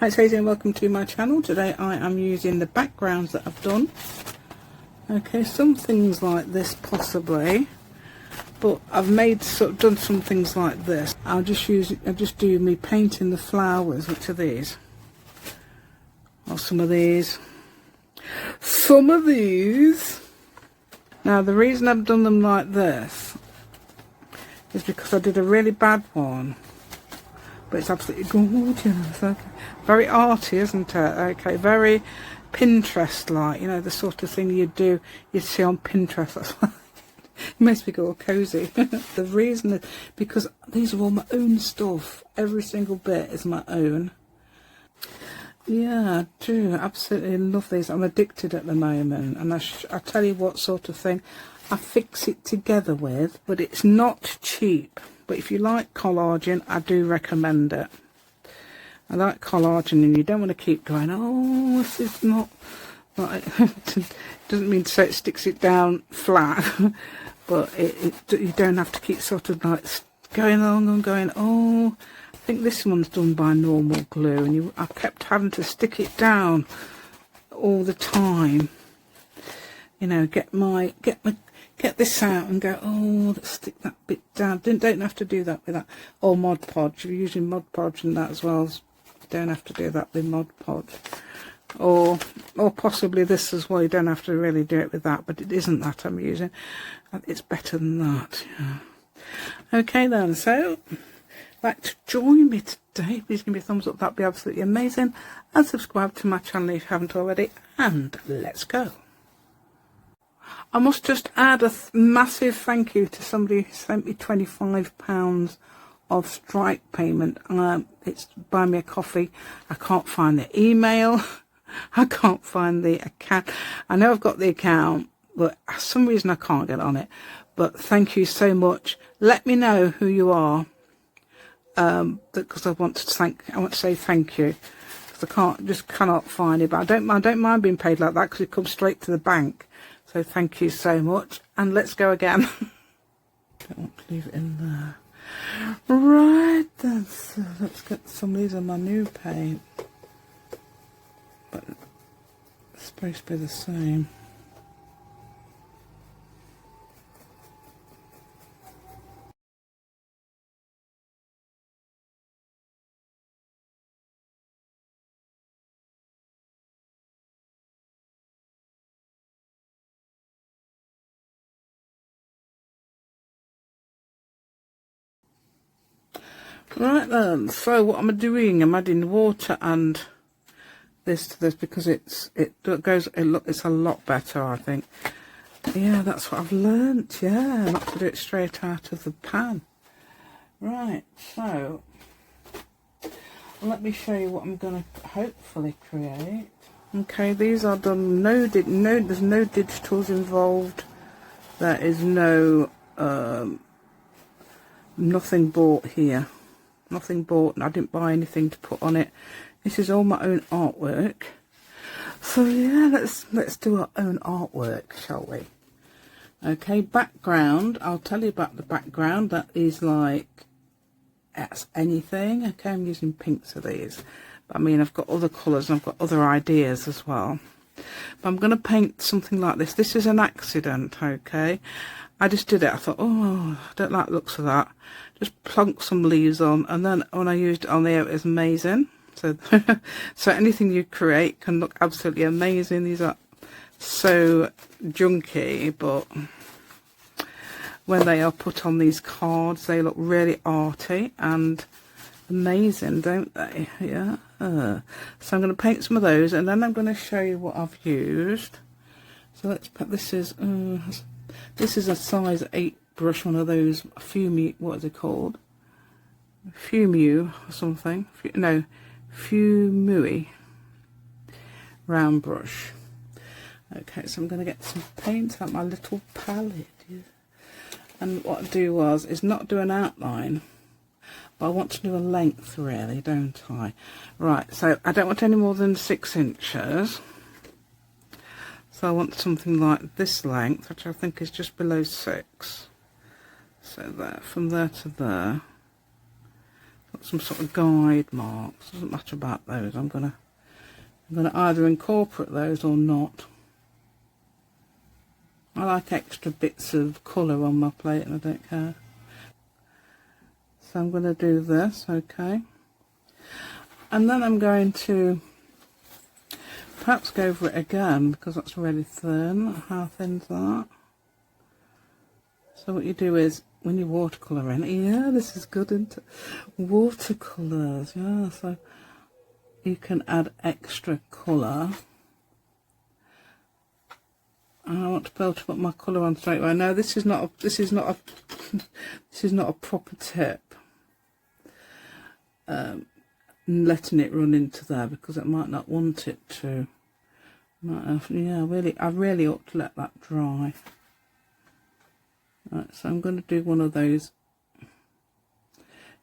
Hi, it's Hazy and welcome to my channel. Today I am using the backgrounds that I've done. Okay, some things like this possibly, but I've done some things like this. I'll just do me painting the flowers, which are these, or some of these. Now the reason I've done them like this is because I did a really bad one. But it's absolutely gorgeous. Okay. Very arty, isn't it? Okay, very Pinterest-like. You know, the sort of thing you'd see on Pinterest. That's why it makes me go all cosy. The reason is because these are all my own stuff. Every single bit is my own. Yeah, I do. Absolutely love these. I'm addicted at the moment. And I tell you what sort of thing I fix it together with. But it's not cheap. But if you like collaging, I do recommend it. I like collaging, and you don't want to keep going, oh, this is not like, doesn't mean to say it sticks it down flat, but you don't have to keep sort of like going along and going, oh, I think this one's done by normal glue, and I kept having to stick it down all the time. You know, get this out and go, oh, let's stick that bit down. Don't have to do that with that. Or Mod Podge. You're using Mod Podge and that as well. You don't have to do that with Mod Podge. Or possibly this as well. You don't have to really do it with that, but it isn't that I'm using. It's better than that. Yeah. Okay then, so like to join me today, please give me a thumbs up. That'd be absolutely amazing. And subscribe to my channel if you haven't already. And let's go. I must just add a massive thank you to somebody who sent me £25 of Stripe payment. It's buy me a coffee. I can't find the email. I can't find the account. I know I've got the account, but for some reason I can't get on it. But thank you so much. Let me know who you are, because I want to say thank you. Because I cannot find it. But I don't mind being paid like that because it comes straight to the bank. So thank you so much, and let's go again. Don't want to leave it in there. Right then, so let's get some of these on my new paint. But it's supposed to be the same. Right then, so what am I doing? I'm adding water and this to this because it's a lot better, I think. Yeah, that's what I've learnt. Yeah, not to do it straight out of the pan. Right, so let me show you what I'm going to hopefully create. Okay, these are done. There's no digitals involved. There is no nothing bought here. Nothing bought. I didn't buy anything to put on it. This is all my own artwork. So yeah, let's do our own artwork, shall we? Okay, background. I'll tell you about the background. That is like as anything. Okay, I'm using pinks for these. But I mean, I've got other colours and I've got other ideas as well. But I'm going to paint something like this. This is an accident, okay? I just did it. I thought, oh, I don't like the looks of that. Just plonk some leaves on, and then when I used it on there, it was amazing. So, so anything you create can look absolutely amazing. These are so junky, but when they are put on these cards, they look really arty and amazing, don't they? Yeah. So I'm going to paint some of those, and then I'm going to show you what I've used. So let's put this is a size 8 brush, one of those Fumu, what is it called? Fumu or something. No, Fumui round brush. Okay, so I'm going to get some paint out my little palette. And what I do is not do an outline, but I want to do a length really, don't I? Right, so I don't want any more than 6 inches. So I want something like this length, which I think is just below 6. So there, from there to there. got some sort of guide marks. Doesn't matter about those. I'm gonna either incorporate those or not. I like extra bits of colour on my plate and I don't care. So I'm going to do this, okay. And then I'm going to perhaps go over it again because that's really thin. How thin's that? So what you do is, when you watercolour in, yeah, this is good, isn't it? Watercolours, yeah, so you can add extra colour. And I want to be able to put my colour on straight away. No, this is not a this is not a proper tip. Letting it run into there because it might not want it to. Might have, yeah, I really ought to let that dry. Right, so I'm going to do one of those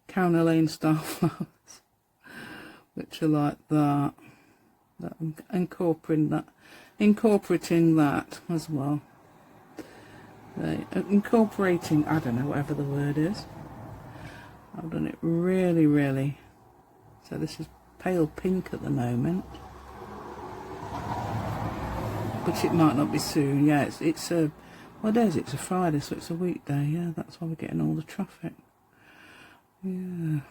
Carolina Lane style flowers, which are like that. I'm incorporating that as well. Incorporating, I don't know, whatever the word is. I've done it really. So this is pale pink at the moment, but it might not be soon. Yeah, it's a what day is it? It's a Friday, so it's a weekday. Yeah, that's why we're getting all the traffic. Yeah.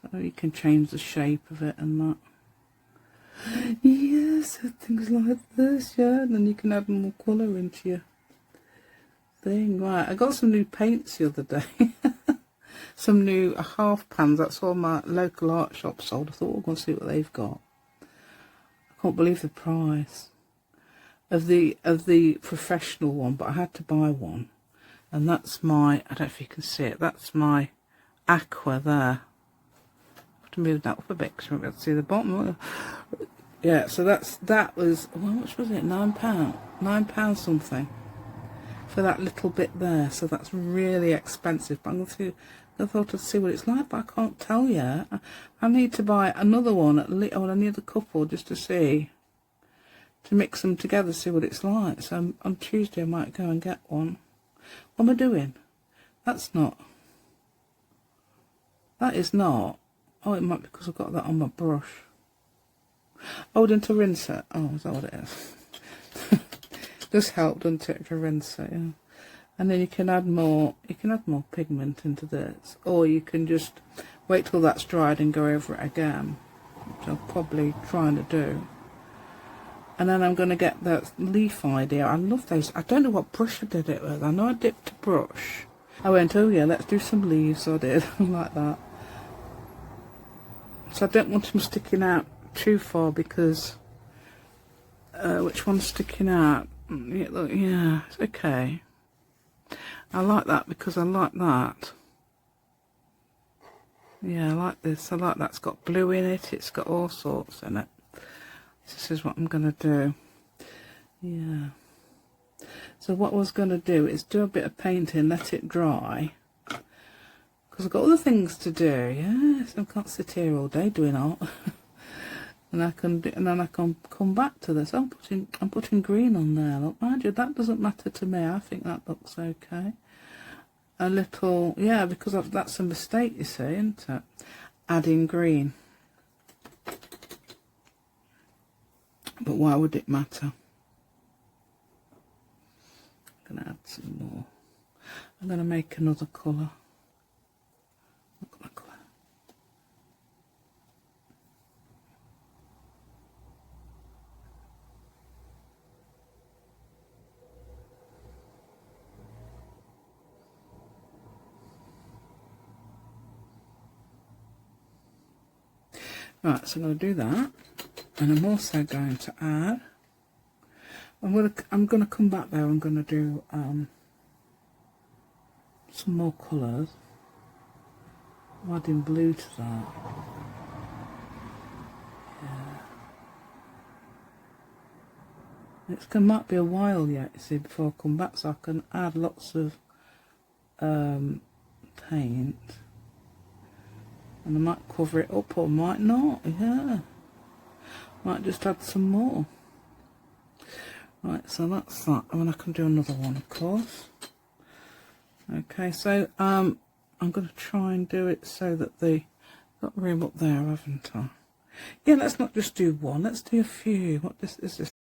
So you can change the shape of it and that. Yes, things like this, yeah, and then you can add more colour into your thing. Right, I got some new paints the other day. Some new half pans. That's all my local art shop sold. I thought we'll go and see what they've got. I can't believe the price of the professional one, but I had to buy one. And that's my, I don't know if you can see it, that's my aqua there. I have to move that up a bit because I won't be able to see the bottom. Yeah, so that was, well, how much was it? £9? £9 something for that little bit there. So that's really expensive. But I thought I'd see what it's like, but I can't tell you. I need to buy another one at least, or I need a couple just to see, to mix them together, see what it's like. So on Tuesday I might go and get one. What am I doing? That is not. Oh, it might be because I've got that on my brush. Oh, didn't I rinse it? Oh, is that what it is? Does help, doesn't it, to rinse it, yeah. And then you can add more pigment into this, or you can just wait till that's dried and go over it again, which I'll probably try to do. And then I'm going to get that leaf idea. I love those. I don't know what brush I did it with. I know I dipped a brush. I went, oh yeah, let's do some leaves. So I did, like that. So I don't want them sticking out too far because which one's sticking out? Yeah, look, yeah, it's okay. I like that because I like that. Yeah, I like this. I like that's got blue in it. It's got all sorts in it. This is what I'm going to do. Yeah. So what I was going to do is do a bit of painting, let it dry. Because I've got other things to do. Yes, I can't sit here all day doing art. And then I can come back to this. I'm putting green on there. Look, mind you, that doesn't matter to me. I think that looks okay. A little, yeah, because that's a mistake, you see, isn't it? Adding green. But why would it matter? I'm going to add some more. I'm going to make another colour. Look at that colour. Right, so I'm going to do that. And I'm also going to add, I'm gonna come back there. I'm gonna do some more colours. I'm adding blue to that. Yeah. It might be a while yet, you see, before I come back, so I can add lots of paint, and I might cover it up or might not. Yeah. Might just add some more. Right, so that's that. I mean, I can do another one, of course. Okay, so I'm going to try and do it so that got room up there, haven't I? Yeah, let's not just do one, let's do a few. What this is this?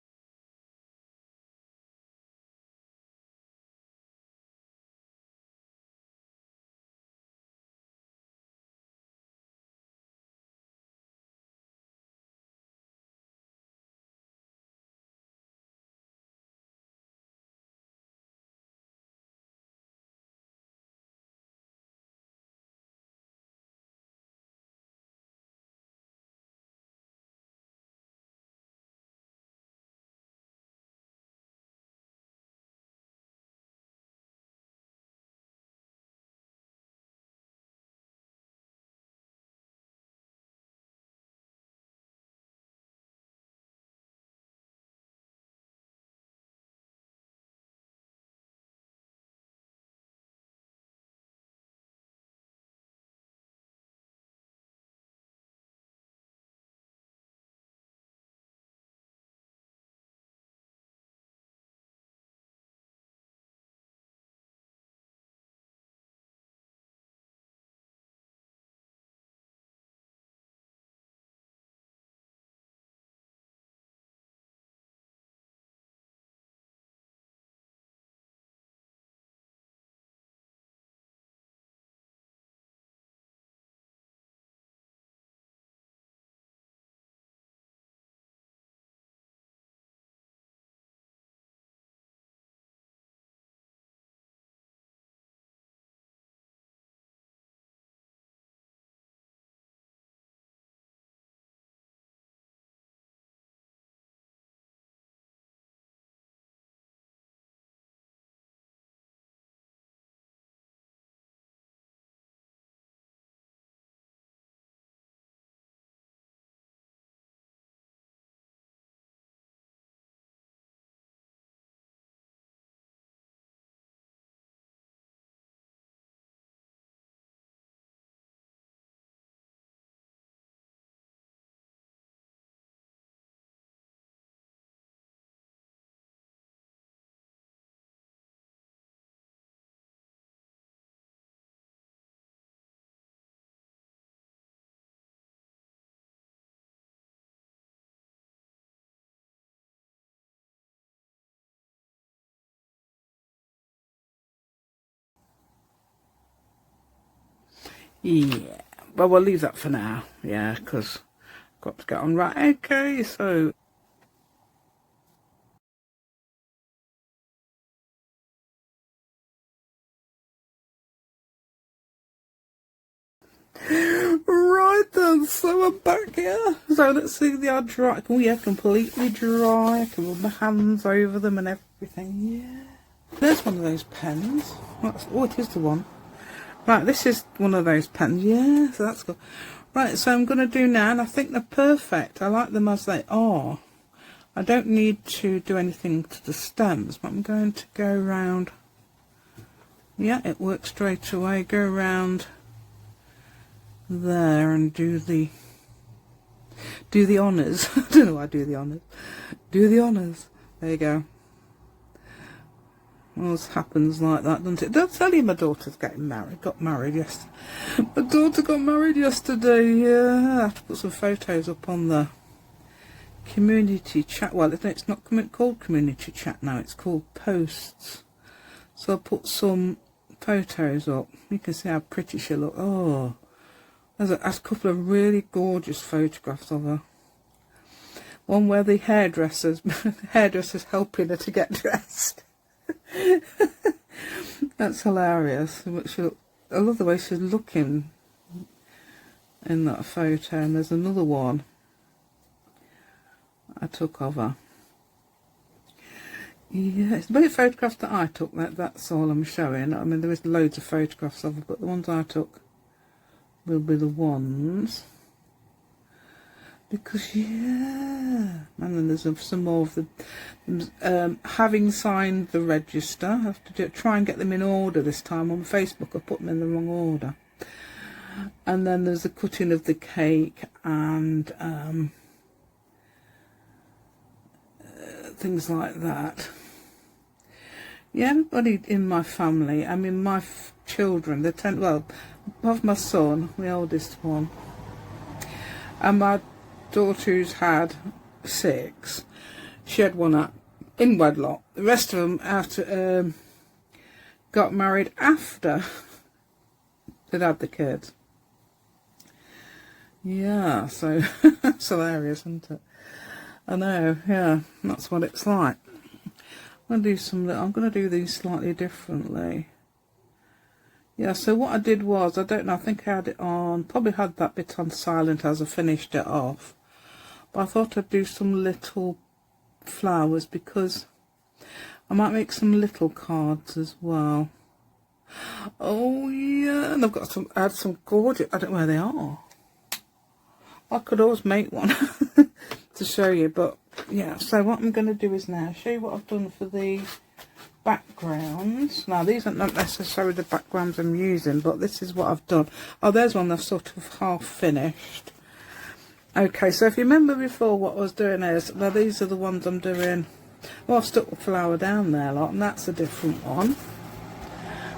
Yeah, well, we'll leave that for now. Yeah, because I've got to get on. Right, okay, so right then, so I'm back here. So let's see the are dry. Oh yeah, completely dry. I can rub my hands over them and everything. Yeah. There's one of those pens. Oh, it is the one. Right, this is one of those pens. Yeah, so that's good. Right, so I'm going to do now, and I think they're perfect. I like them as they are. I don't need to do anything to the stems, but I'm going to go round. Yeah, it works straight away. Go round there and do the honours. I don't know why I do the honours. Do the honours. There you go. Always happens like that, doesn't it? Don't tell you my daughter's getting married. Got married yesterday. My daughter got married yesterday. Yeah, I have to put some photos up on the community chat. Well, it's not called community chat now. It's called posts. So I'll put some photos up. You can see how pretty she looks. Oh, there's a couple of really gorgeous photographs of her. One where the hairdresser's helping her to get dressed. That's hilarious. I love the way she's looking in that photo. And there's another one I took of her. Yeah, it's the photographs that I took. That's all I'm showing. I mean, there is loads of photographs of her, but the ones I took will be the ones. Because, yeah, and then there's some more of the, having signed the register, I have to try and get them in order this time. On Facebook I put them in the wrong order. And then there's the cutting of the cake and things like that. Yeah, everybody in my family, I mean my children, they tend, well, above my son, the oldest one, and my daughter who's had 6, she had one in wedlock. The rest of them after got married after they'd had the kids. Yeah, so it's hilarious, isn't it? I know, yeah, that's what it's like. I'm going to do these slightly differently. Yeah, so what I did was, I don't know, I think I had it on, probably had that bit on silent as I finished it off. But I thought I'd do some little flowers because I might make some little cards as well. Oh yeah, and I had some gorgeous, I don't know where they are. I could always make one to show you, but yeah, so what I'm going to do is now show you what I've done for these backgrounds. Now these are not necessarily the backgrounds I'm using, but this is what I've done. Oh, there's one that's sort of half finished. Okay, so if you remember before, what I was doing is, now these are the ones I'm doing. Well, I've stuck the flower down there a lot, and that's a different one.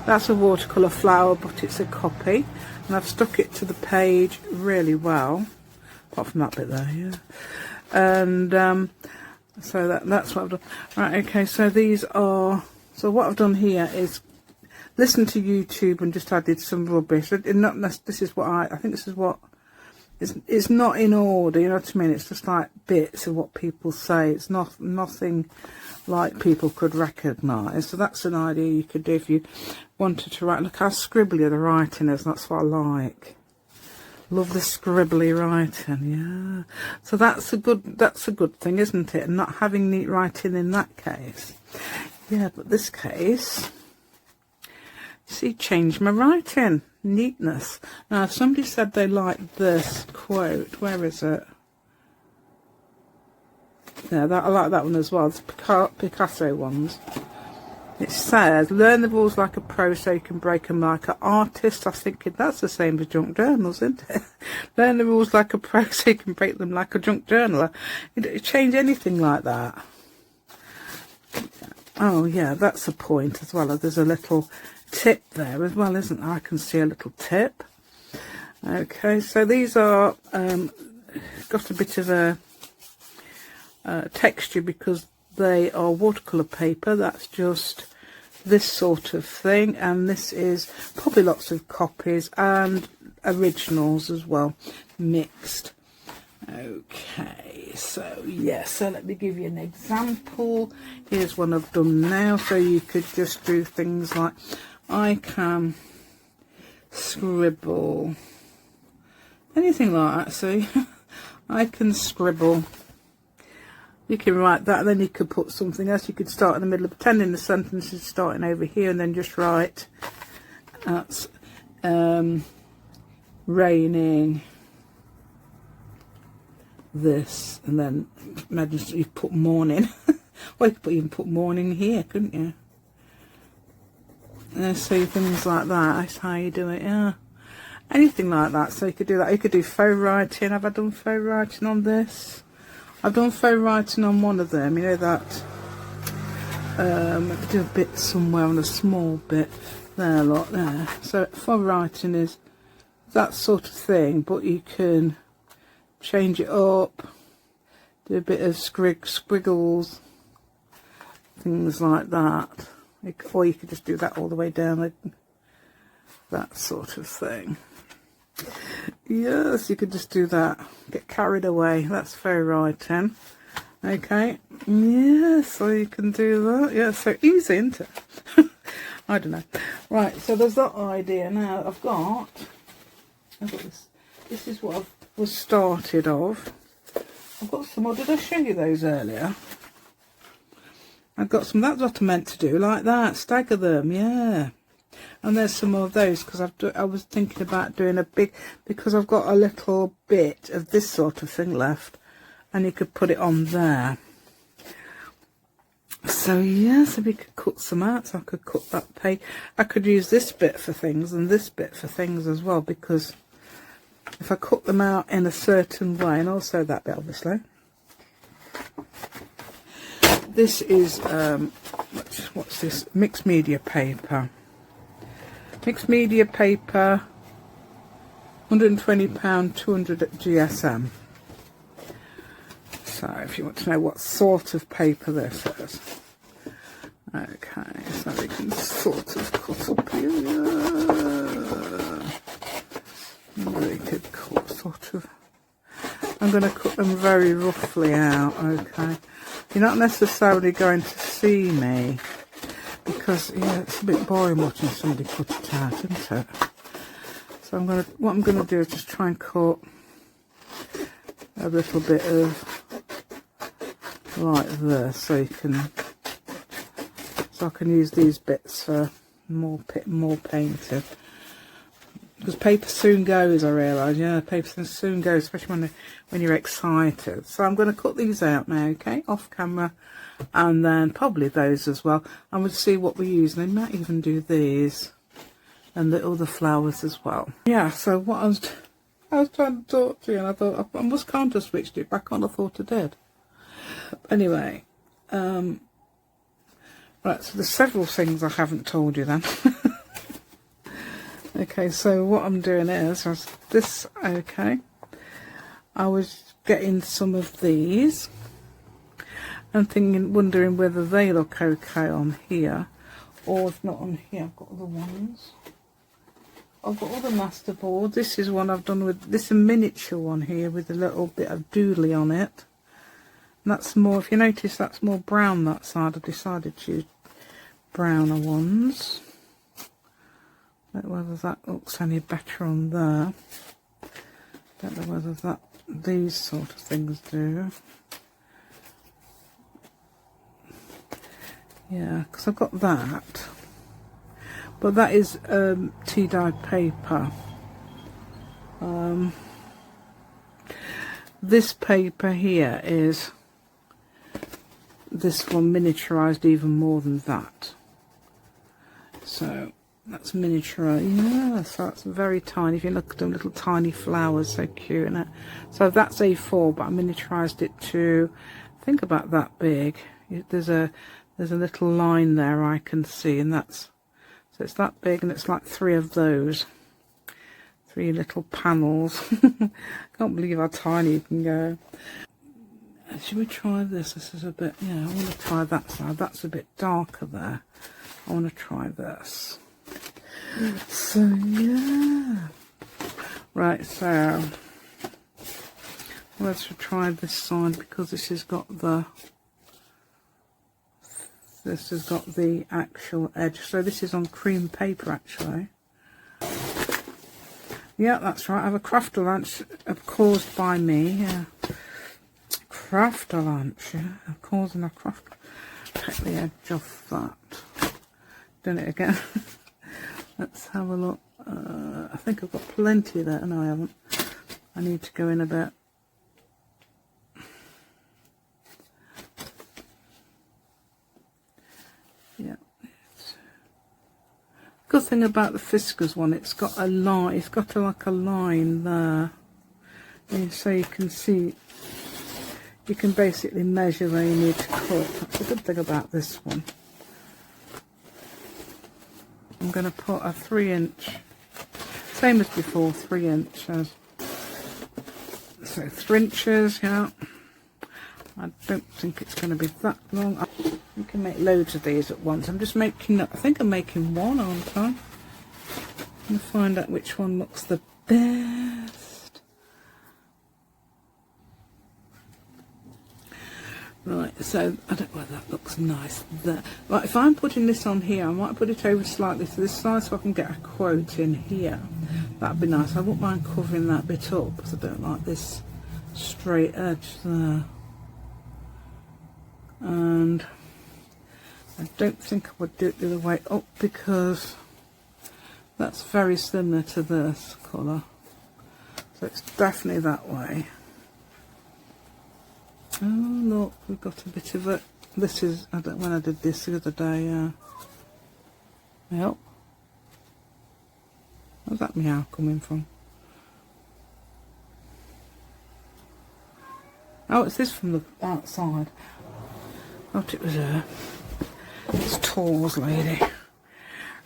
That's a watercolour flower, but it's a copy, and I've stuck it to the page really well, apart from that bit there, yeah. And so that's what I've done. Right, okay, so these are, so what I've done here is listen to YouTube and just added some rubbish. This is what I think this is what, it's not in order, you know what I mean? It's just like bits of what people say. It's nothing like people could recognise. So that's an idea you could do if you wanted to write. Look how scribbly the writing is, that's what I like. Love the scribbly writing, yeah. So that's a good thing, isn't it? And not having neat writing in that case. Yeah, but this case, see, change my writing. Neatness. Now, if somebody said they liked this quote, where is it? Yeah, I like that one as well. It's Picasso ones. It says, learn the rules like a pro so you can break them like an artist. I was thinking that's the same as junk journals, isn't it? Learn the rules like a pro so you can break them like a junk journaler. You change anything like that. Oh yeah, that's a point as well. There's a little tip there as well, isn't there? I can see a little tip. Okay, so these are got a bit of a texture because they are watercolour paper. That's just this sort of thing, and this is probably lots of copies and originals as well, mixed. Okay, so yeah, so let me give you an example. Here's one I've done now, so you could just do things like, I can scribble anything like that. See, I can scribble. You can write that, and then you could put something else. You could start in the middle of pretending the sentence is starting over here, and then just write, that's raining this, and then imagine you put morning. Well, you could even put morning here, couldn't you? So things like that, that's how you do it, yeah. Anything like that, so you could do that. You could do faux writing. Have I done faux writing on this? I've done faux writing on one of them, you know that, I could do a bit somewhere on a small bit, there, look, there. So faux writing is that sort of thing, but you can change it up, do a bit of squiggles, things like that. Or you could just do that all the way down, like that sort of thing. Yes, you could just do that. Get carried away. That's faux writing. Okay. Yeah, so you can do that. Yeah, so easy, isn't it? I don't know. Right, so there's that idea. Now I've got this. This is what I was started of. I've got some more. Did I show you those earlier? I've got some. That's what I meant to do, like that. Stagger them, yeah. And there's some more of those because I was thinking about doing a big, because I've got a little bit of this sort of thing left, and you could put it on there. So yeah, so we could cut some out. So I could cut that page. I could use this bit for things and this bit for things as well, because if I cut them out in a certain way, and also that bit obviously. This is what's this? Mixed media paper. Mixed media paper, £120, 200 at GSM. So if you want to know what sort of paper this is. Okay, so we can sort of cut up here. We could cut sort of. I'm going to cut them very roughly out, okay. You're not necessarily going to see me because, yeah, it's a bit boring watching somebody cut it out, isn't it? So what I'm going to do is just try and cut a little bit of like this, so I can use these bits for more painting. Because paper soon goes, I realise. Yeah, paper soon goes, especially when you're excited. So I'm going to cut these out now, okay, off camera, and then probably those as well. And we'll see what we're using. I might even do these and the other flowers as well. Yeah. So what I was trying to talk to you, and I thought I must kind of switched it back on. I thought I did. Anyway, right. So there's several things I haven't told you then. Okay, so what I'm doing is this. Okay, I was getting some of these and wondering whether they look okay on here, or if not on here. I've got other ones. I've got other master boards. This is one I've done with this, a miniature one here with a little bit of doodly on it. And that's more. If you notice, that's more brown that side. I decided to use browner ones. Whether that looks any better on there. Don't know whether these sort of things do. Yeah, because I've got that, but that is tea dyed paper. This paper here is this one miniaturized even more than that. So that's miniature, yeah, so that's very tiny. If you look at them, little tiny flowers, so cute, isn't it? So that's A4, but I miniaturized it to, I think about that big. There's a little line there I can see, and that's, so it's that big, and it's like 3 of those. 3 little panels. Can't believe how tiny you can go. Should we try this? This is a bit, yeah, I want to try that side. That's a bit darker there. I want to try this. So yeah, right, so let's try this side, because this has got the actual edge. So this is on cream paper actually. Yeah, that's right. I have a crafter lunch caused by me. Yeah, crafter lunch. Yeah, causing a craft. Take the edge off that. Doing it again. Let's have a look. I think I've got plenty there. No, I haven't. I need to go in a bit. Yeah. Good thing about the Fiskars one, it's got a line. It's got like a line there, and so you can see. You can basically measure where you need to cut. That's a good thing about this one. I'm going to put a 3-inch, same as before, 3 inches. So 3 inches, yeah. I don't think it's going to be that long. You can make loads of these at once. I'm just making, I think I'm making one, aren't I? I'm going to find out which one looks the best. Right, so I don't know whether that looks nice there. Right, if I'm putting this on here, I might put it over slightly to this side so I can get a quote in here. That'd be nice. I wouldn't mind covering that bit up because I don't like this straight edge there. And I don't think I would do it the other way up because that's very similar to this colour. So it's definitely that way. Oh look, we've got a bit of it. This is, I don't, when I did this the other day, yep. Where's that meow coming from? Oh, it's this from the outside. Thought it was her. It's Tools Lady.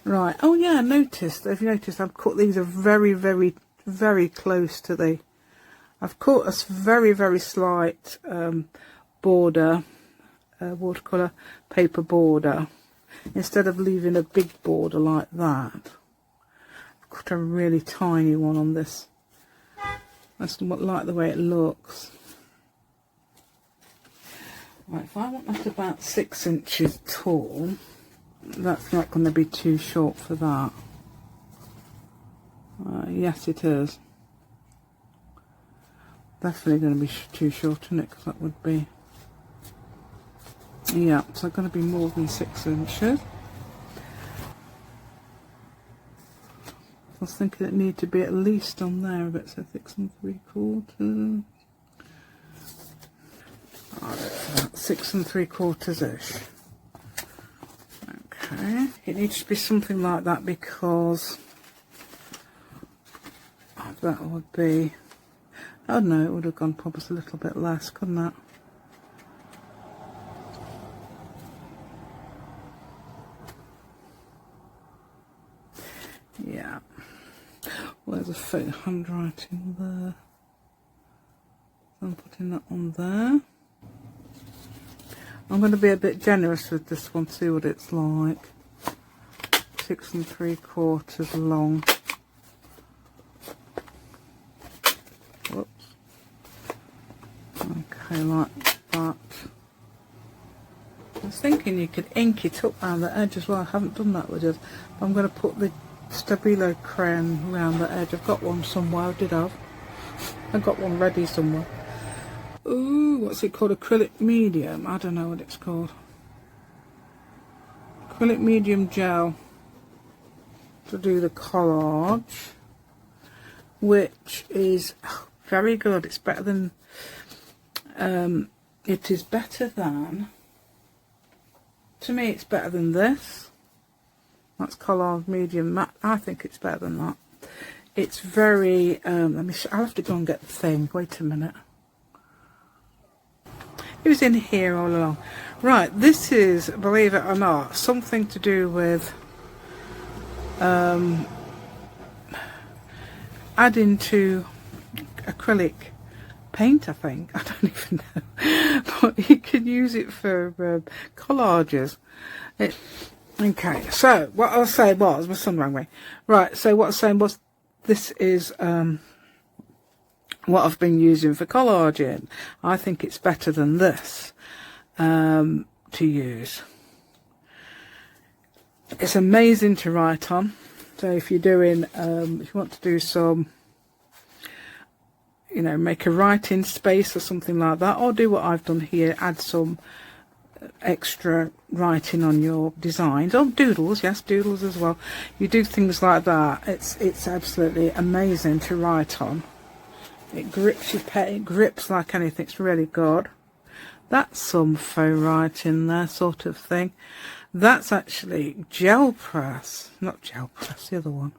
Right, oh yeah, I noticed, if you noticed, I've cut these are very, very, very close to the, I've cut a very, very slight border, watercolour paper border, instead of leaving a big border like that. I've cut a really tiny one on this. I just like the way it looks. Right, if I want that about 6 inches tall, that's not going to be too short for that. Yes, it is. Definitely going to be too short, isn't it? Because that would be... Yeah, so going to be more than 6 inches. I was thinking it needed to be at least on there a bit, so 6 3/4. About 6 3/4 ish. Okay, it needs to be something like that because that would be, oh no, it would have gone probably a little bit less, couldn't it? Yeah. Where's the fake handwriting there? I'm putting that on there. I'm going to be a bit generous with this one, see what it's like. 6 3/4 long. Whoops. Okay, like that. I was thinking you could ink it up around the edge as well. I haven't done that with it. I'm going to put the Stabilo crayon around the edge. I've got one somewhere. I did have. I've got one ready somewhere. Ooh, what's it called? Acrylic medium. I don't know what it's called. Acrylic medium gel to do the collage, which is very good. It's better than. It is better than. To me, it's better than this. That's collage medium matte. I think it's better than that. It's very. Let me. I'll have to go and get the thing. Wait a minute. It was in here all along. Right, this is, believe it or not, something to do with adding to acrylic paint, I think. I don't even know. But you can use it for collages. Okay, so what I was saying was, my son rang me. Right, so what I was saying was, this is what I've been using for collaging. I think it's better than this to use. It's amazing to write on. So if you're doing, if you want to do some, you know, make a writing space or something like that, or do what I've done here, add some extra writing on your designs, or doodles, yes, doodles as well. You do things like that. It's absolutely amazing to write on. It grips your pen, it grips like anything. It's really good. That's some faux writing there, sort of thing. That's actually gel press, not gel press, the other one.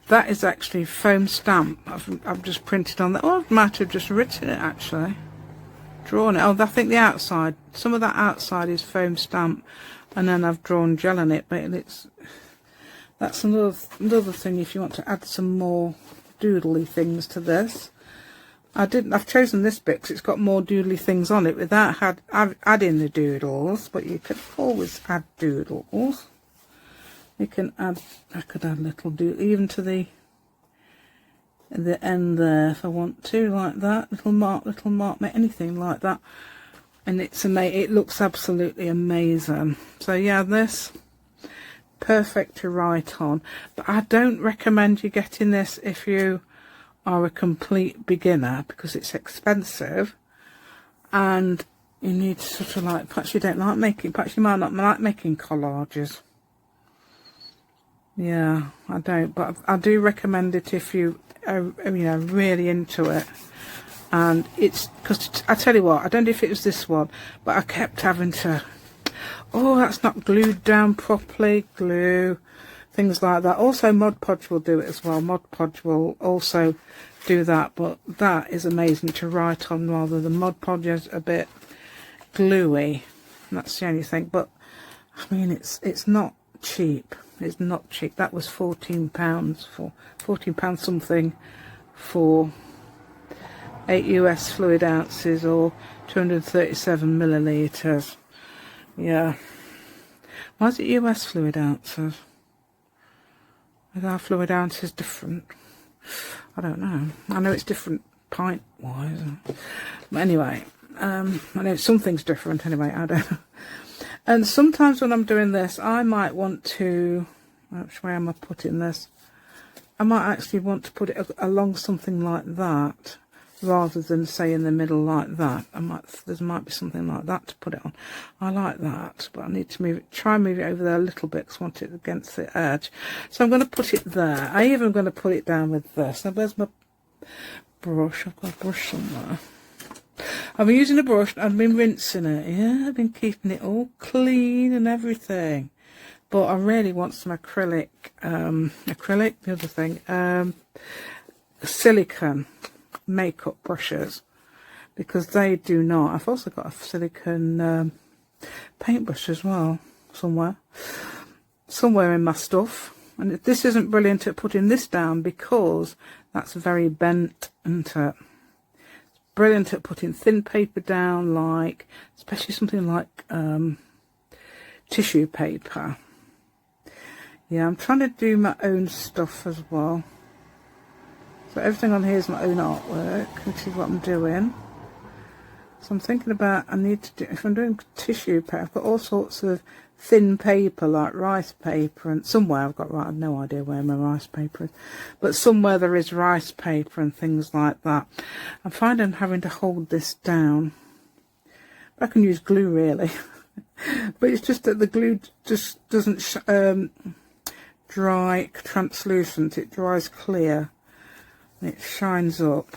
That is actually foam stamp. I've just printed on that. Oh, I might have just written it actually. Drawn it. Oh, I think the outside, some of that outside is foam stamp, and then I've drawn gel on it. But that's another thing if you want to add some more doodly things to this. I've chosen this bit because it's got more doodly things on it without adding the doodles, but you can always add doodles. You can add, I could add little doodle even to the end there if I want to, like that, little mark, anything like that, and it looks absolutely amazing. So yeah, this perfect to write on, but I don't recommend you getting this if you are a complete beginner because it's expensive and you need sort of like, perhaps you don't like making, perhaps you might not like making collages. Yeah, I don't, but I do recommend it if you are, you know, really into it. And it's because I tell you what, I don't know if it was this one, but I kept having to, oh, that's not glued down properly, glue, things like that. Also Mod Podge will do it as well. Mod Podge will also do that, but that is amazing to write on rather than Mod Podge is a bit gluey. That's the only thing, but I mean, it's not cheap. It's not cheap. That was £14 for £14 something for 8 US fluid ounces or 237 millilitres. Yeah. Why is it US fluid ounces? Is our fluid ounces different? I don't know. I know it's different pint-wise. But anyway, I know something's different anyway, I don't know. And sometimes when I'm doing this, I might want to, which way am I putting this? I might actually want to put it along something like that, rather than say in the middle like that. There might be something like that to put it on. I like that, but I need to try and move it over there a little bit because I want it against the edge. So I'm going to put it there. I even going to put it down with this. Now where's my brush? I've got a brush somewhere. I've been using a brush and I've been rinsing it. Yeah, I've been keeping it all clean and everything. But I really want some acrylic, the other thing, silicone makeup brushes, because they do not. I've also got a silicone paintbrush as well, somewhere in my stuff. And this isn't brilliant at putting this down because that's very bent, isn't it? Brilliant at putting thin paper down, like especially something like tissue paper. Yeah, I'm trying to do my own stuff as well. So everything on here is my own artwork, which is what I'm doing. So I'm thinking about, I need to do, if I'm doing tissue paper, I've got all sorts of thin paper like rice paper, and somewhere I've got, right, I have no idea where my rice paper is, but somewhere there is rice paper and things like that. I'm finding I'm having to hold this down. I can use glue really, but it's just that the glue just doesn't dry translucent, it dries clear and it shines up.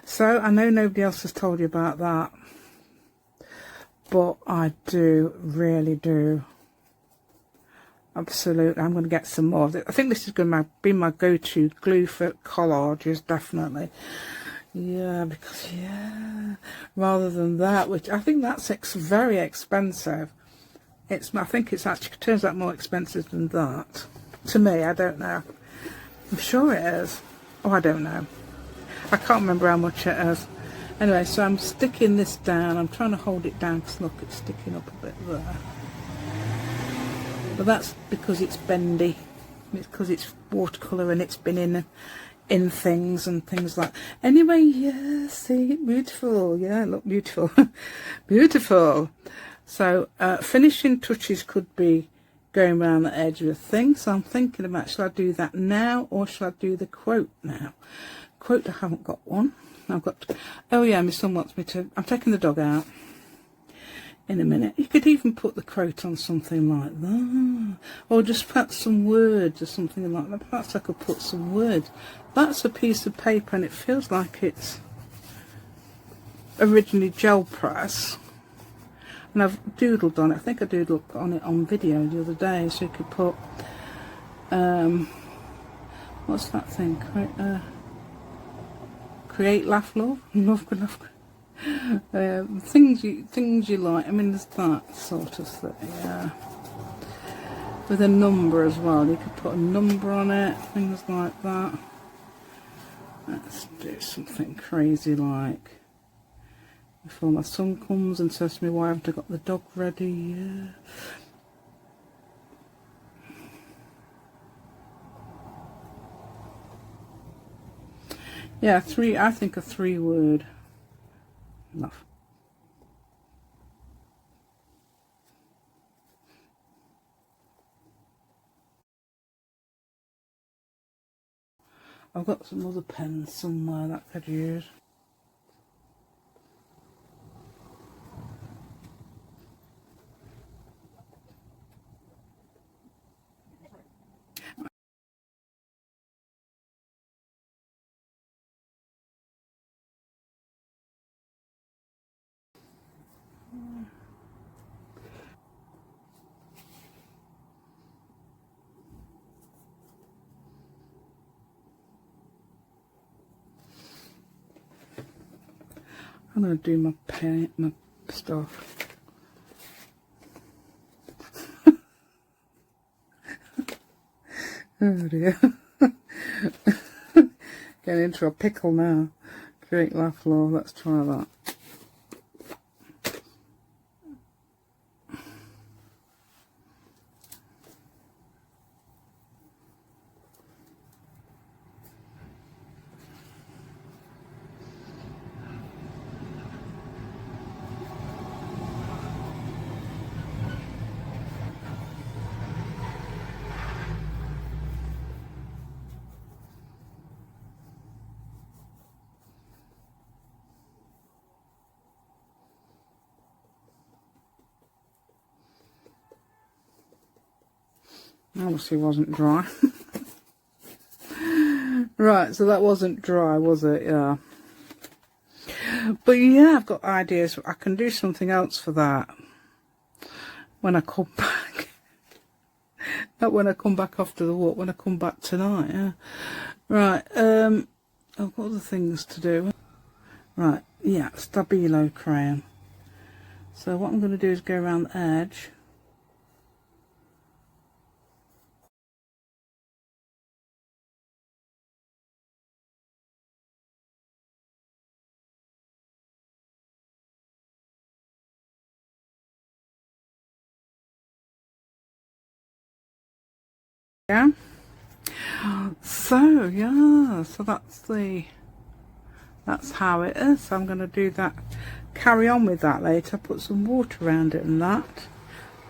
So I know nobody else has told you about that, but I do, really do. Absolutely, I'm going to get some more of it. I think this is going to be my go-to glue for collages, definitely. Yeah, because, yeah, rather than that, which I think that's very expensive. I think it's actually, turns out more expensive than that. To me, I don't know. I'm sure it is. Oh, I don't know. I can't remember how much it is. Anyway, so I'm sticking this down. I'm trying to hold it down because look, it's sticking up a bit there. But that's because it's bendy. It's because it's watercolour and it's been in things and things like. Anyway, yeah, see, beautiful. Yeah, look, beautiful. Beautiful. So finishing touches could be going around the edge of the thing. So I'm thinking about, shall I do that now or shall I do the quote now? Quote, I haven't got one. I've got, oh yeah, my son wants me to, I'm taking the dog out in a minute. You could even put the quote on something like that, or just perhaps some words or something like that. Perhaps I could put some words. That's a piece of paper and it feels like it's originally gel press, and I've doodled on it. I think I doodled on it on video the other day, so you could put what's that thing, create, laugh, love, love, good love. Things you like. I mean, there's that sort of thing. Yeah. With a number as well. You could put a number on it. Things like that. Let's do something crazy like, before my son comes and says to me, why haven't I got the dog ready? Yeah. Yeah, I think a 3-word enough. I've got some other pens somewhere that I could use. I'm going to do my pen, my stuff. Oh dear. Getting into a pickle now. Great laugh, Law. Let's try that. Obviously wasn't dry. Right, so that wasn't dry, was it? Yeah. But yeah, I've got ideas. I can do something else for that when I come back. Not when I come back after the walk, when I come back tonight, yeah. Right, I've got other things to do. Right, yeah, Stabilo crayon. So what I'm going to do is go around the edge. Yeah. So yeah, so that's how it is. So I'm going to do that, carry on with that later, put some water around it and that,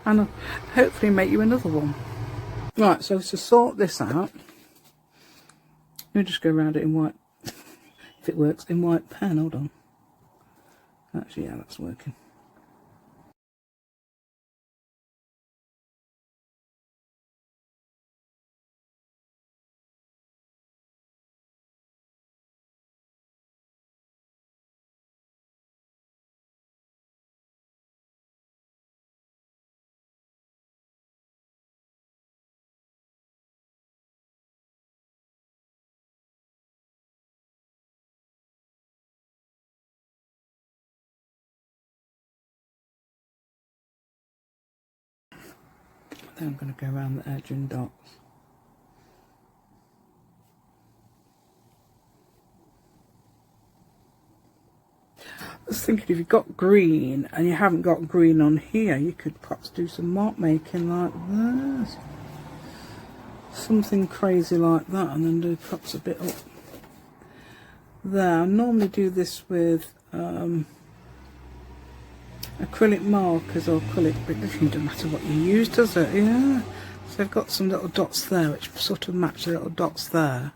and I'll hopefully make you another one. Right, so to sort this out, let me just go around it in white, if it works, in white pen. Hold on. Actually, yeah, that's working. Then I'm going to go around the edge in dots. I was thinking, if you've got green and you haven't got green on here, you could perhaps do some mark making like this. Something crazy like that, and then do perhaps a bit up there. I normally do this with acrylic markers or acrylic, but it doesn't matter what you use, does it? Yeah. So I've got some little dots there which sort of match the little dots there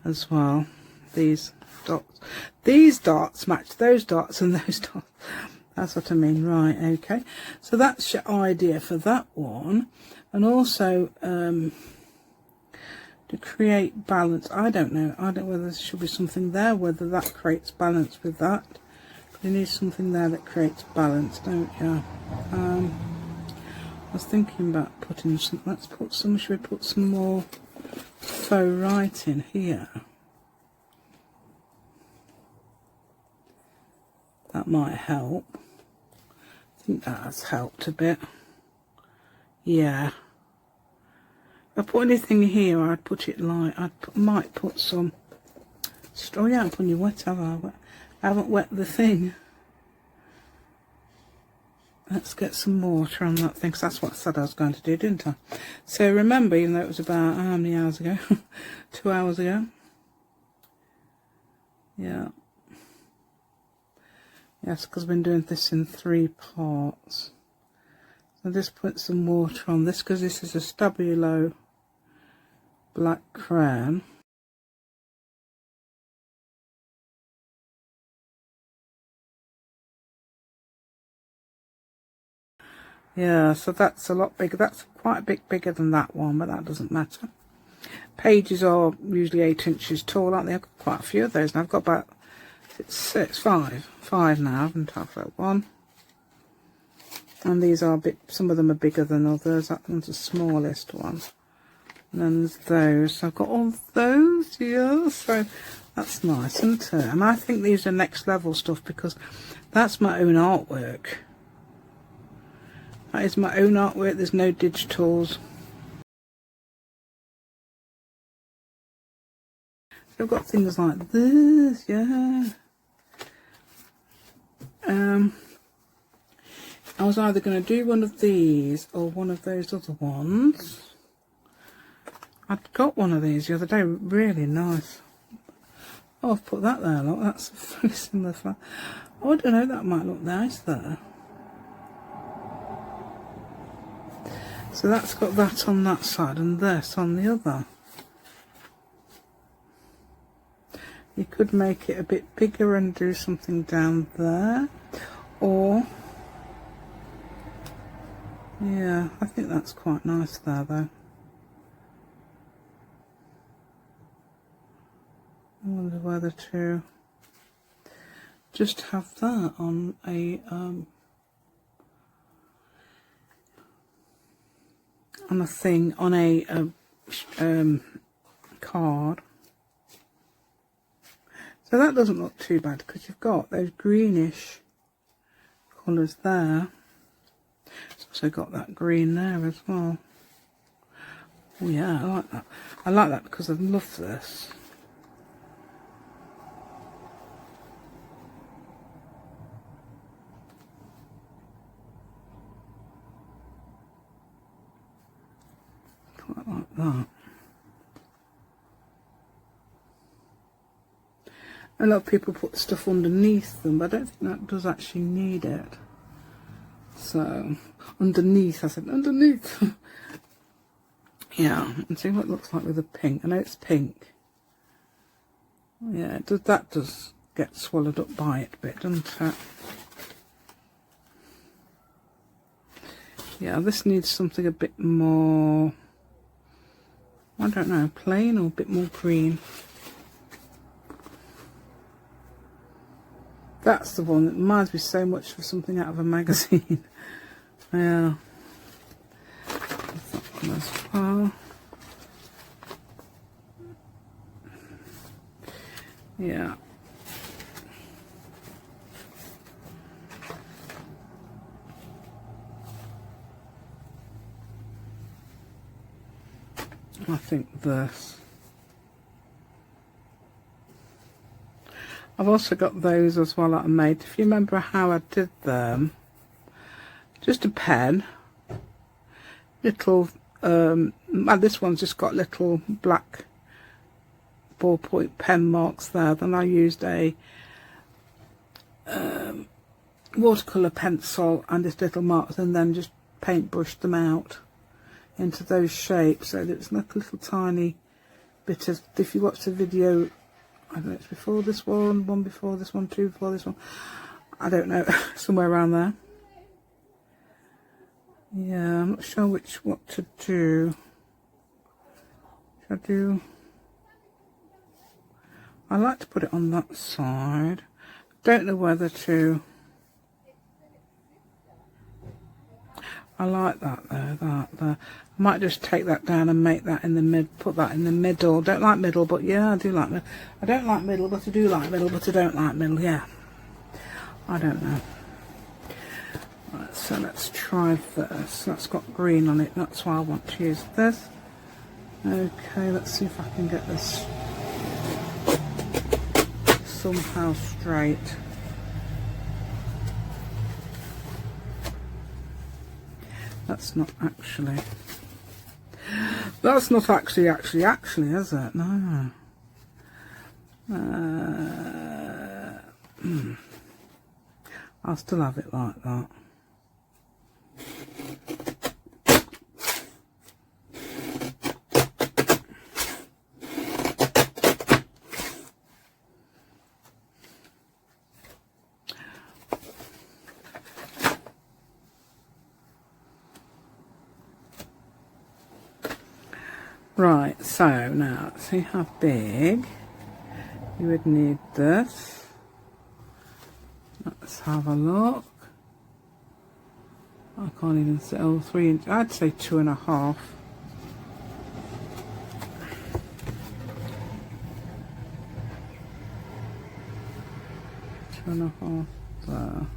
as well. These dots match those dots and those dots. That's what I mean. Right, okay. So that's your idea for that one. And also to create balance, I don't know whether there should be something there, whether that creates balance with that. You need something there that creates balance, don't you? I was thinking about putting some, should we put some more faux writing here? That might help. I think that has helped a bit. Yeah. If I put anything here, I'd put it like, might put some, oh yeah, I'm putting you wet, have I? I haven't wet the thing. Let's get some water on that thing, because that's what I said I was going to do, didn't I? So remember, even though it was about, how many hours ago? 2 hours ago. Yeah. Yes, because I've been doing this in 3 parts. So just put some water on this, because this is a Stabilo black crayon. Yeah, so that's a lot bigger. That's quite a bit bigger than that one, but that doesn't matter. Pages are usually 8 inches tall, aren't they? I've got quite a few of those, and I've got about 5 now, haven't I? I've got 1. And these are a bit, some of them are bigger than others. That one's the smallest one. And then there's those. So I've got all those, yeah. So that's nice, isn't it? And I think these are next level stuff, because that's my own artwork. That is my own artwork. There's no digitals. I've got things like this, yeah. I was either going to do one of these or one of those other ones. I'd got one of these the other day, really nice. Oh, I've put that there, look, that's a very similar flower. Oh, I don't know, that might look nice there. So that's got that on that side and this on the other. You could make it a bit bigger and do something down there, or yeah, I think that's quite nice there though. I wonder whether to just have that on a thing, on a card. So that doesn't look too bad because you've got those greenish colours there. It's also got that green there as well. Oh yeah, I like that. I like that because I love this. Quite like that. A lot of people put stuff underneath them, but I don't think that does actually need it. So, underneath, I said underneath. Yeah, and see what it looks like with the pink. I know it's pink. Yeah, it does, that does get swallowed up by it a bit, doesn't it? Yeah, this needs something a bit more, I don't know, plain or a bit more green. That's the one that reminds me so much of something out of a magazine. Yeah. That one as well. Yeah. I think this. I've also got those as well that I made. If you remember how I did them, just a pen, little, this one's just got little black ballpoint pen marks there. Then I used a watercolour pencil and just little marks, and then just paintbrushed them out into those shapes, so that it's like a little tiny bit of, if you watch the video, I don't know, it's before this one, one before this one, two before this one, I don't know, somewhere around there. Yeah, I'm not sure what to do. Should I do, I like to put it on that side. Don't know whether to, I like that there, that there. I might just take that down and make that in the mid, put that in the middle. Don't like middle, but yeah, I do like middle. I don't like middle, but I do like middle, but I don't like middle, yeah. I don't know. Right, so let's try this. That's got green on it, that's why I want to use this. Okay, let's see if I can get this somehow straight. That's not actually, that's not actually, is it? No. I'll still have it like that. Right, so now let's see how big you would need this. Let's have a look. I can't even say, oh, 3 inches, I'd say 2.5. Two and a half there.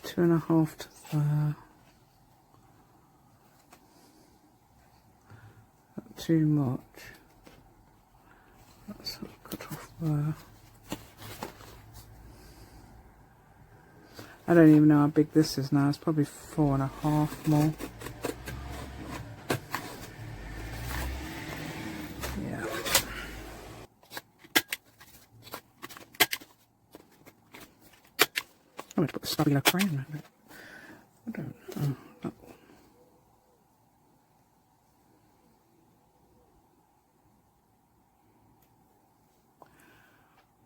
Two and a half to there. too much. That's cut off there. I don't even know how big this is now. It's probably 4.5 more. Yeah. I'm going to put the stabilo crayon around it. I don't know. That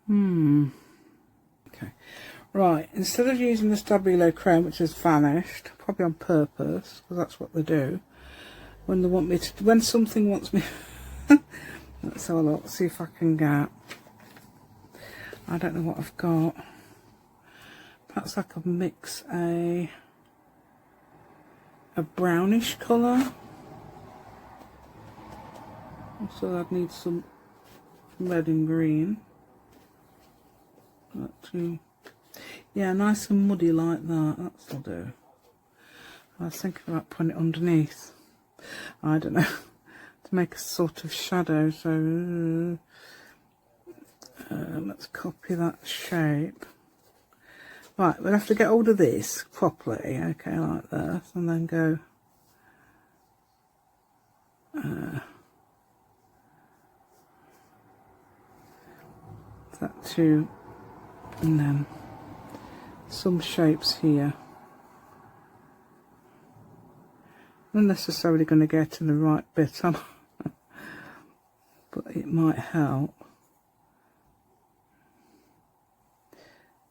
one. Okay. Right, instead of using the stabilo crayon, which has vanished, probably on purpose, because that's what they do, when they want me to, when something wants me, let's have a look, see if I can get, I don't know what I've got, perhaps I could mix a brownish colour, so I'd need some red and green, yeah, nice and muddy like that, that'll do. I was thinking about putting it underneath, I don't know, to make a sort of shadow, so let's copy that shape. Right, we'll have to get hold of this properly, okay, like this, and then go that too, and then some shapes here. Not necessarily going to get in the right bit, but it might help.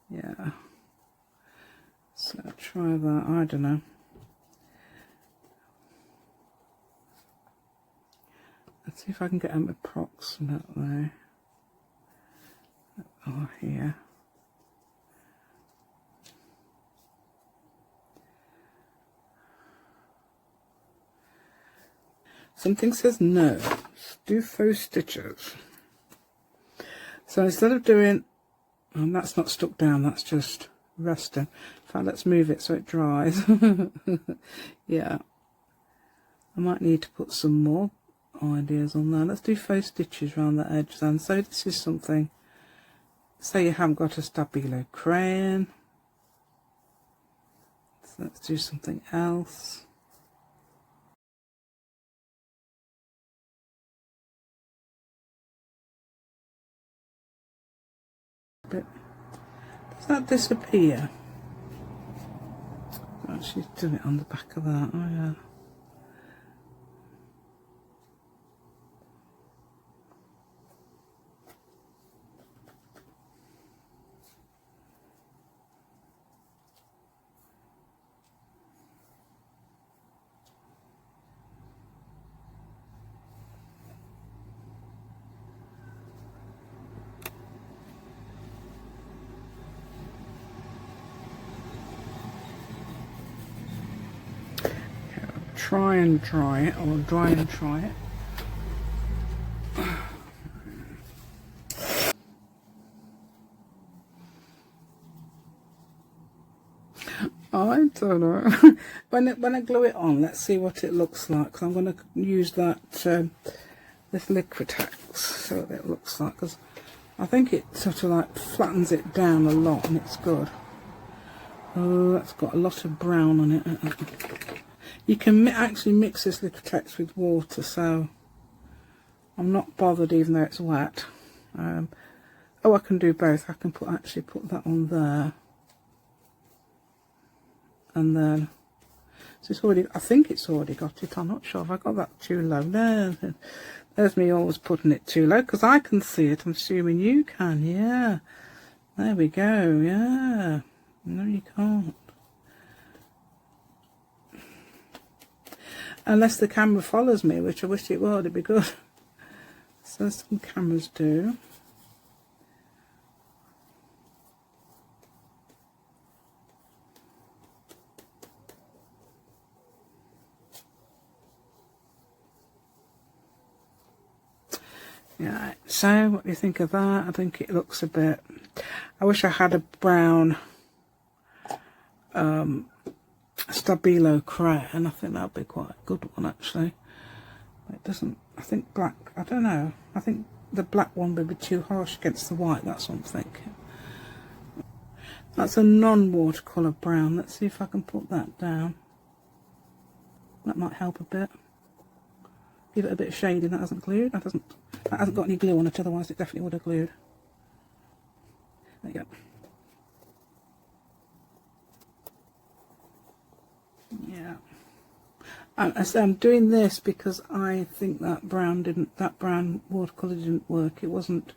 Yeah. So try that, I don't know. Let's see if I can get them approximately. Oh, here. Something says no, do faux stitches. So instead of doing, and that's not stuck down, that's just resting. In fact, let's move it so it dries. Yeah, I might need to put some more ideas on there. Let's do faux stitches around the edge then. So this is something, say you haven't got a stabilo crayon, so let's do something else. But does that disappear? Oh, she's doing it on the back of that. Oh yeah. Try and dry it, or dry and try it. I don't know. when I glue it on, let's see what it looks like. Cause I'm going to use that this Liquitex, so what it looks like. Because I think it sort of like flattens it down a lot, and it's good. Oh, that's got a lot of brown on it. You can actually mix this Liquitex with water, so I'm not bothered even though it's wet. Oh, I can do both. I can actually put that on there, and then so it's already. I think it's already got it. I'm not sure if I got that too low. There's me always putting it too low because I can see it. I'm assuming you can. Yeah, there we go. Yeah, no, you can't. Unless the camera follows me, which I wish it would, it'd be good. So some cameras do. Yeah, so what do you think of that? I think it looks a bit, I wish I had a brown stabilo crayon. I think that'd be quite a good one actually. It doesn't, I think black, I don't know, I think the black one would be too harsh against the white, that's what I'm thinking. That's a non-watercolour brown. Let's see if I can put that down. That might help a bit. Give it a bit of shading. That hasn't glued. That hasn't got any glue on it, otherwise it definitely would have glued. There you go. Yeah. And so I'm doing this because I think that brown watercolour didn't work. It wasn't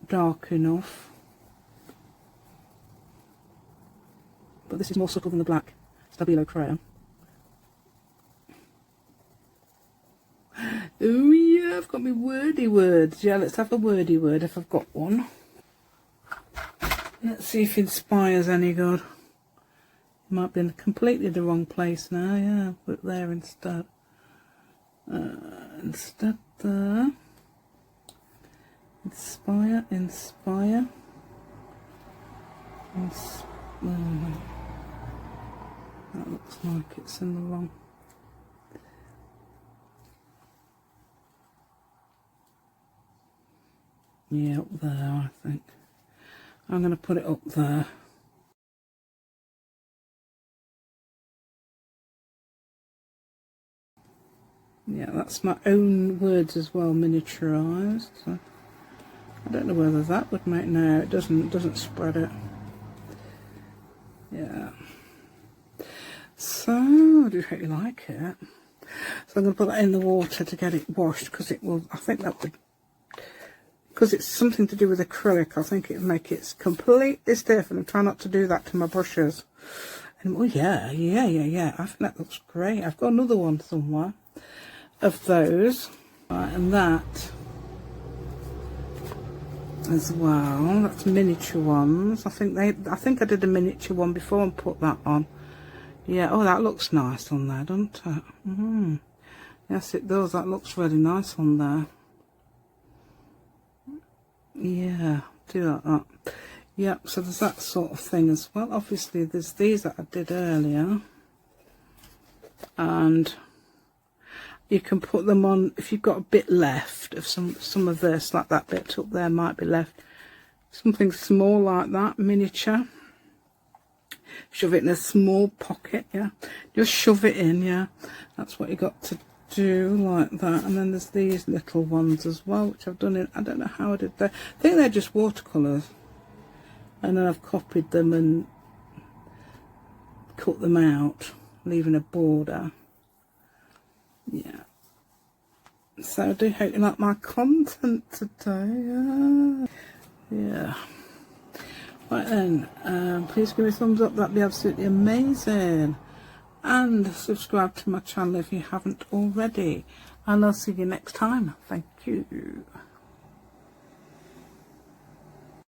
dark enough. But this is more subtle than the black Stabilo crayon. Oh yeah, I've got my wordy words. Yeah, let's have a wordy word if I've got one. Let's see if Inspire's any good. Might be in completely the wrong place now. Yeah, put it there instead. Instead there. Inspire. That looks like it's in the wrong. Yeah, up there, I think. I'm going to put it up there. Yeah, that's my own words as well, miniaturised. So I don't know whether that would make. No, it doesn't spread it. Yeah. So I do hope you like it. So I'm going to put that in the water to get it washed, because it will. I think that would, because it's something to do with acrylic. I think it would make it completely stiff, and I try not to do that to my brushes. And oh yeah. I think that looks great. I've got another one somewhere of those, right, and that as well. That's miniature ones. I think I did a miniature one before and put that on. Yeah, oh, that looks nice on there, doesn't it? Yes, it does. That looks really nice on there. Yeah, do like that. Yep, so there's that sort of thing as well. Obviously, there's these that I did earlier. And you can put them on, if you've got a bit left of some of this, like that bit up there might be left. Something small like that, miniature. Shove it in a small pocket, yeah. Just shove it in, yeah. That's what you got to do, like that. And then there's these little ones as well, which I've done in, I don't know how I did that. I think they're just watercolours. And then I've copied them and cut them out, leaving a border. Yeah. So I do hope you like my content today. Yeah. Right then, please give me a thumbs up, that'd be absolutely amazing. And subscribe to my channel if you haven't already. And I'll see you next time. Thank you.